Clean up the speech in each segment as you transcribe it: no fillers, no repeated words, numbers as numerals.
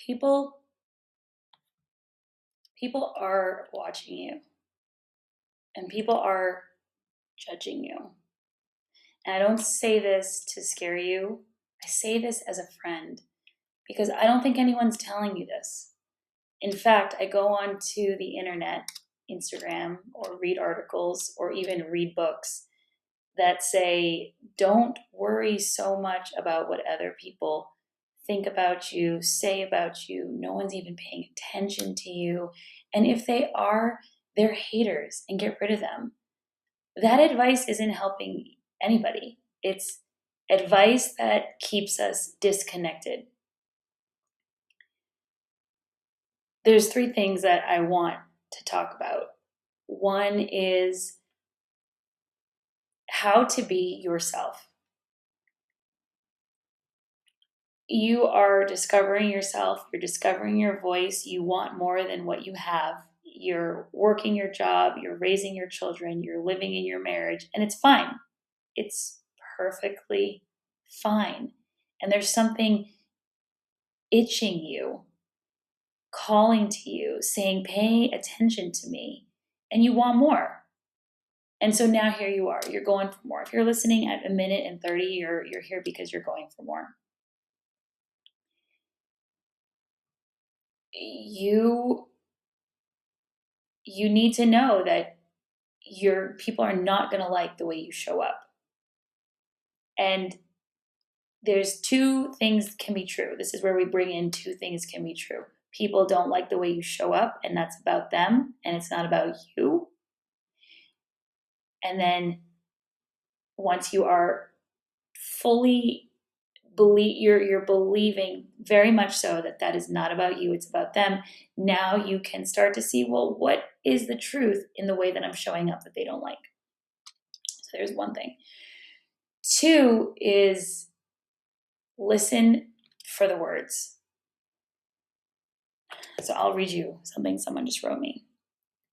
People are watching you, and people are judging you. And I don't say this to scare you. I say this as a friend because I don't think anyone's telling you this. In fact, I go onto the internet, Instagram, or read articles, or even read books that say, don't worry so much about what other people think about you, say about you. No one's even paying attention to you. And if they are, they're haters and get rid of them. That advice isn't helping anybody. It's advice that keeps us disconnected. There's three things that I want to talk about. One is how to be yourself. You are discovering yourself, you're discovering your voice, you want more than what you have. You're working your job, you're raising your children, you're living in your marriage, and it's fine. It's perfectly fine. And there's something itching you, calling to you, saying, pay attention to me, and you want more. And so now here you are, you're going for more. If you're listening at 1:30, you're here because you're going for more. You need to know that your people are not going to like the way you show up. And there's two things can be true. This is where we bring in two things can be true. People don't like the way you show up, and that's about them, and it's not about you. And then once you are fully you're believing very much so that that is not about you, it's about them. Now you can start to see, well, what is the truth in the way that I'm showing up that they don't like? So there's one thing. Two is listen for the words. So I'll read you something someone just wrote me.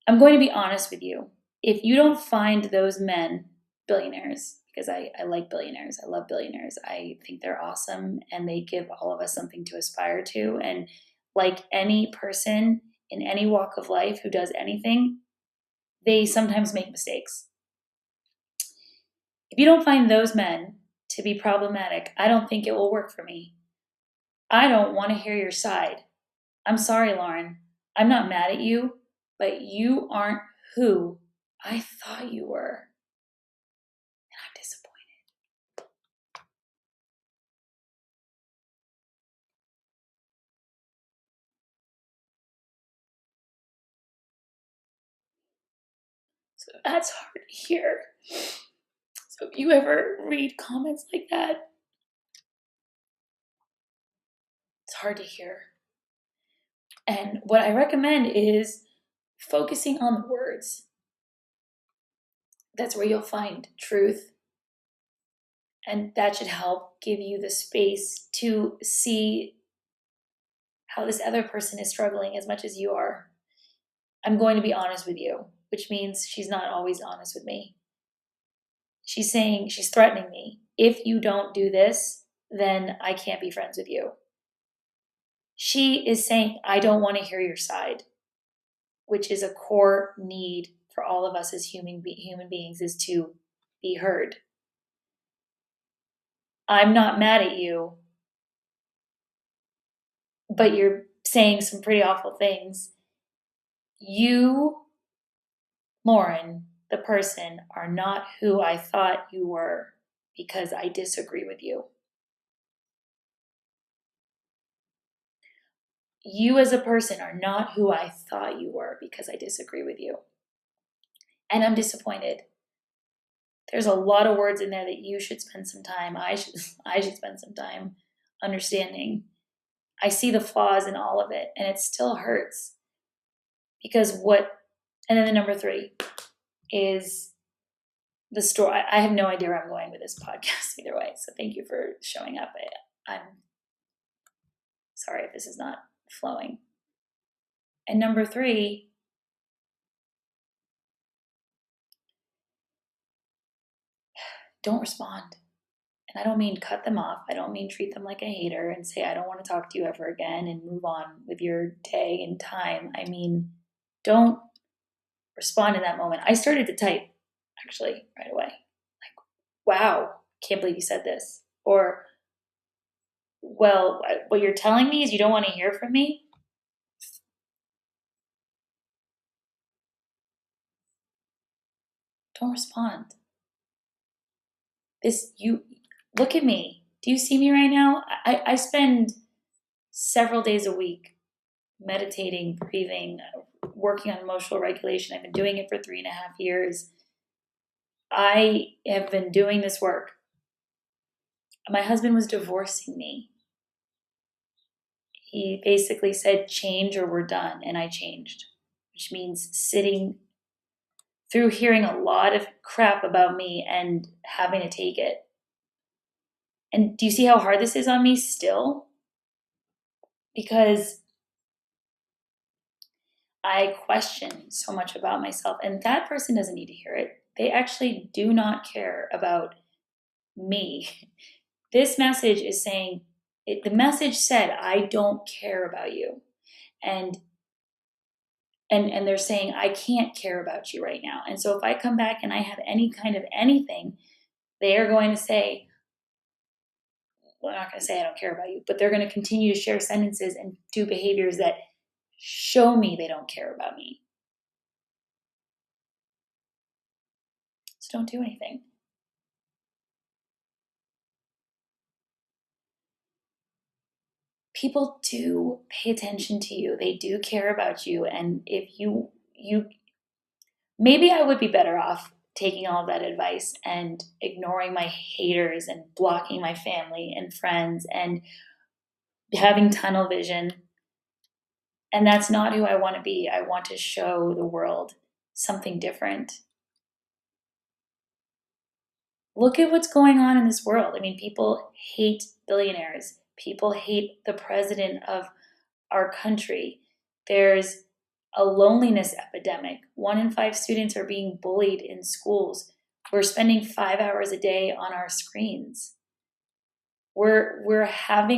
I'm going to be honest with you. If you don't find those men billionaires, because I like billionaires, I love billionaires, I think they're awesome and they give all of us something to aspire to. And like any person in any walk of life who does anything, they sometimes make mistakes. If you don't find those men to be problematic, I don't think it will work for me. I don't want to hear your side. I'm sorry, Lauren. I'm not mad at you, but you aren't who I thought you were. And I'm disappointed. So that's hard to hear. So if you ever read comments like that, it's hard to hear. And what I recommend is focusing on the words. That's where you'll find truth. And that should help give you the space to see how this other person is struggling as much as you are. I'm going to be honest with you, which means she's not always honest with me. She's saying, she's threatening me. If you don't do this, then I can't be friends with you. She is saying, I don't want to hear your side, which is a core need for all of us as human beings, is to be heard. I'm not mad at you, but you're saying some pretty awful things. You, Lauren, the person, are not who I thought you were because I disagree with you. You as a person are not who I thought you were because I disagree with you. And I'm disappointed. There's a lot of words in there that you should spend some time, I should spend some time understanding. I see the flaws in all of it, and it still hurts. Because and then the number 3 is the story. I have no idea where I'm going with this podcast either way, so thank you for showing up. I'm sorry if this is not flowing. And number 3, don't respond And I don't mean cut them off. I don't mean treat them like a hater and say, I don't want to talk to you ever again and move on with your day and time. I mean, don't respond in that moment. I started to type actually right away. Like, wow, can't believe you said this. Or, well, what you're telling me is you don't want to hear from me? Don't respond. You look at me. Do you see me right now? I spend several days a week meditating, breathing, working on emotional regulation. I've been doing it for 3.5 years. I have been doing this work. My husband was divorcing me. He basically said, change or we're done. And I changed, which means sitting through hearing a lot of crap about me and having to take it. And do you see how hard this is on me still? Because I question so much about myself, and that person doesn't need to hear it. They actually do not care about me. This message is saying, the message said, I don't care about you. And they're saying, I can't care about you right now. And so if I come back and I have any kind of anything, they are going to say, well, I'm not going to say I don't care about you, but they're going to continue to share sentences and do behaviors that show me they don't care about me. So don't do anything. People do pay attention to you. They do care about you. And if you maybe I would be better off taking all of that advice and ignoring my haters and blocking my family and friends and having tunnel vision. And that's not who I want to be. I want to show the world something different. Look at what's going on in this world. I mean, people hate billionaires. People hate the president of our country. There's a loneliness epidemic. 1 in 5 students are being bullied in schools. We're spending 5 hours a day on our screens. We have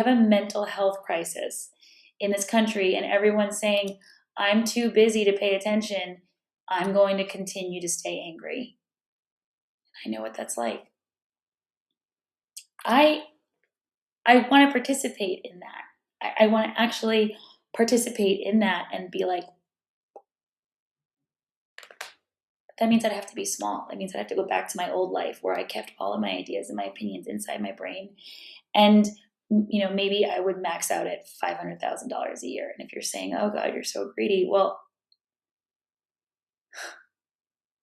a mental health crisis in this country, and everyone's saying, I'm too busy to pay attention. I'm going to continue to stay angry. I know what that's like. I want to participate in that. I want to actually participate in that and be like, that means I'd have to be small. That means I'd have to go back to my old life where I kept all of my ideas and my opinions inside my brain. And, maybe I would max out at $500,000 a year. And if you're saying, oh God, you're so greedy, well,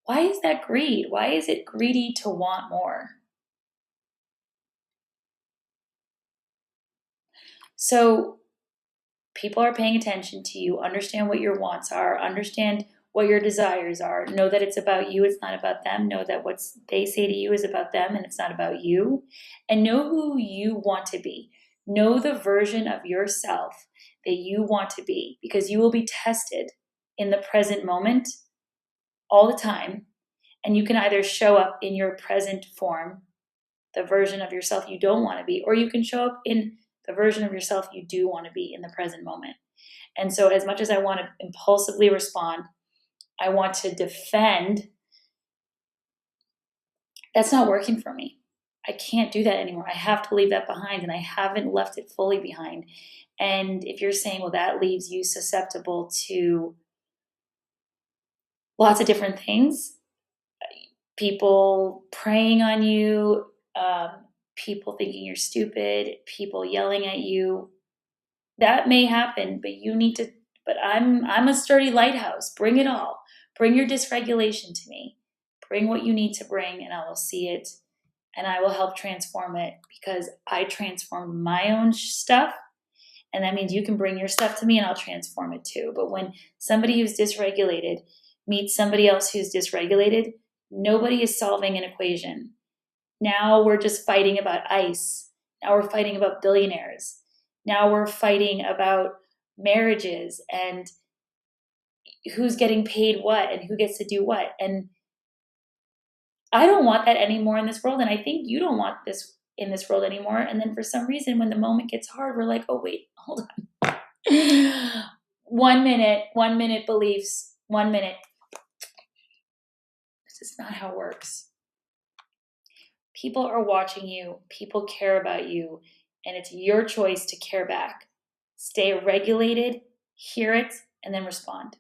why is that greed? Why is it greedy to want more? So people are paying attention to you, understand what your wants are, understand what your desires are, know that it's about you, it's not about them, know that what they say to you is about them and it's not about you, and know who you want to be. Know the version of yourself that you want to be, because you will be tested in the present moment all the time, and you can either show up in your present form, the version of yourself you don't want to be, or you can show up in the version of yourself you do want to be in the present moment. And so as much as I want to impulsively respond, I want to defend, that's not working for me. I can't do that anymore. I have to leave that behind, and I haven't left it fully behind. And if you're saying, well, that leaves you susceptible to lots of different things, people preying on you, people thinking you're stupid, people yelling at you, that may happen, but you need to, but I'm a sturdy lighthouse. Bring it all. Bring your dysregulation to me. Bring what you need to bring, and I will see it, and I will help transform it, because I transformed my own stuff, and that means you can bring your stuff to me and I'll transform it too. But when somebody who's dysregulated meets somebody else who's dysregulated, nobody is solving an equation. Now we're just fighting about ice. Now we're fighting about billionaires. Now we're fighting about marriages and who's getting paid what and who gets to do what. And I don't want that anymore in this world, and I think you don't want this in this world anymore. And then for some reason, when the moment gets hard, we're like, oh wait, hold on. 1 minute beliefs, 1 minute. This is not how it works. People are watching you, people care about you, and it's your choice to care back. Stay regulated, hear it, and then respond.